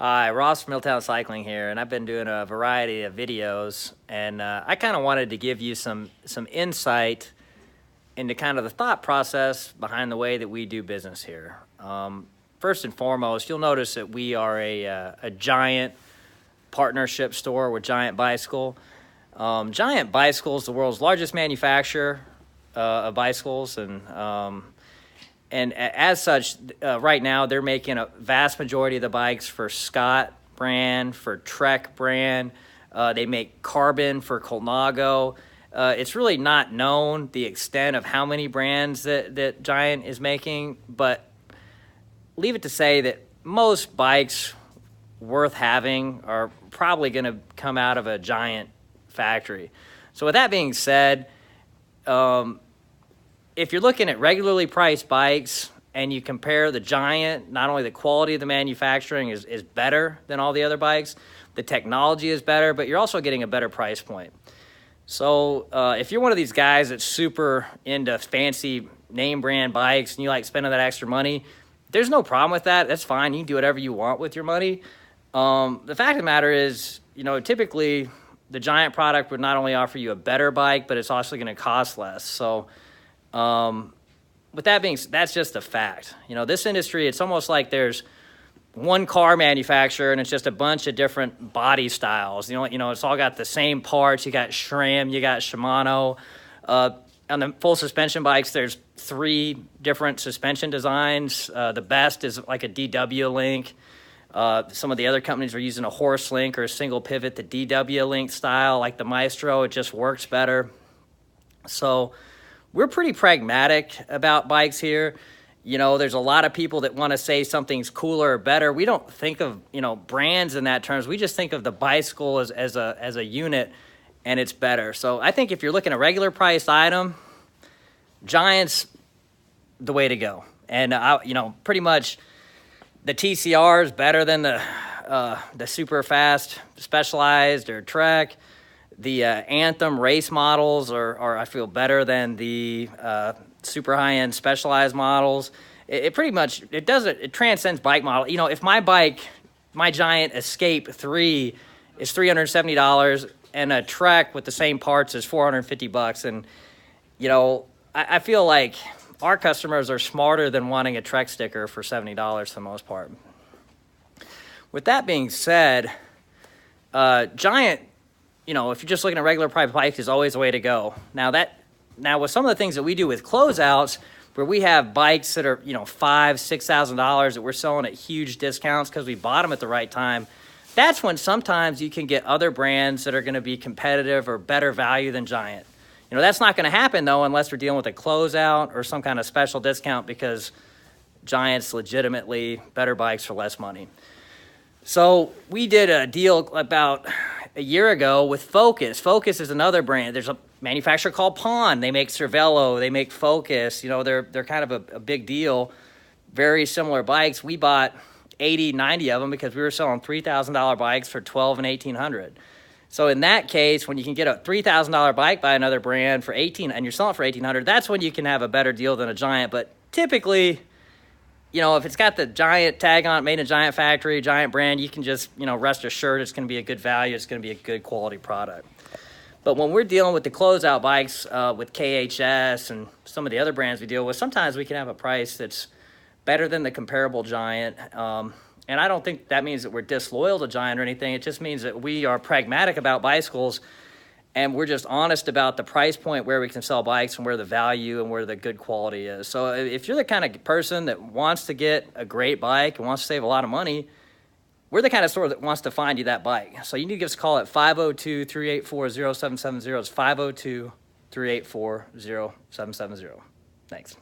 Hi, Ross from Middletown Cycling here, and I've been doing a variety of videos, and I kind of wanted to give you some insight into kind of the thought process behind the way that we do business here. First and foremost, you'll notice that we are a Giant partnership store with Giant Bicycle. Giant Bicycle is the world's largest manufacturer of bicycles, and as such, right now, they're making a vast majority of the bikes for Scott brand, for Trek brand. They make carbon for Colnago. It's really not known the extent of how many brands that Giant is making, but leave it to say that most bikes worth having are probably going to come out of a Giant factory. So with that being said, if you're looking at regularly priced bikes and you compare the Giant, not only the quality of the manufacturing is better than all the other bikes, the technology is better, but you're also getting a better price point. So if you're one of these guys that's super into fancy name brand bikes and you like spending that extra money, there's no problem with that. That's fine. You can do whatever you want with your money. The fact of the matter is, typically the Giant product would not only offer you a better bike, but it's also going to cost less. So with that being said, that's just a fact. This industry, it's almost like there's one car manufacturer and it's just a bunch of different body styles. It's all got the same parts. You got SRAM, you got Shimano. On the full suspension bikes, there's 3 different suspension designs. The best is like a DW link. Some of the other companies are using a horse link or a single pivot, the DW link style, like the Maestro. It just works better. So we're pretty pragmatic about bikes here. There's a lot of people that want to say something's cooler or better. We don't think of, brands in that terms. We just think of the bicycle as a unit, and it's better. So I think if you're looking at a regular priced item, Giant's the way to go. And, pretty much the TCR is better than the super fast Specialized or Trek. The Anthem race models are I feel, better than the super high-end Specialized models. It pretty much, it transcends bike model. If my bike, my Giant Escape 3 is $370 and a Trek with the same parts is $450, and, I feel like our customers are smarter than wanting a Trek sticker for $70 for the most part. With that being said, Giant, if you're just looking at regular private bikes, is always the way to go. Now with some of the things that we do with closeouts, where we have bikes that are $5,000–6,000 that we're selling at huge discounts because we bought them at the right time, that's when sometimes you can get other brands that are going to be competitive or better value than Giant. That's not going to happen though unless we're dealing with a closeout or some kind of special discount, because Giant's legitimately better bikes for less money. So we did a deal about a year ago with Focus. Focus is another brand. There's a manufacturer called Pond. They make Cervelo. They make Focus. They're kind of a big deal. Very similar bikes. We bought 80, 90 of them because we were selling $3,000 bikes for $1,200 and $1,800. So in that case, when you can get a $3,000 bike by another brand for $1,800 and you're selling it for $1,800, that's when you can have a better deal than a Giant. But typically, if it's got the Giant tag on it, made in a Giant factory, Giant brand, you can just, rest assured it's going to be a good value. It's going to be a good quality product. But when we're dealing with the closeout bikes with KHS and some of the other brands we deal with, sometimes we can have a price that's better than the comparable Giant. And I don't think that means that we're disloyal to Giant or anything. It just means that we are pragmatic about bicycles, and we're just honest about the price point where we can sell bikes and where the value and where the good quality is. So if you're the kind of person that wants to get a great bike and wants to save a lot of money, we're the kind of store that wants to find you that bike. So you need to give us a call at 502-384-0770. It's 502-384-0770. Thanks.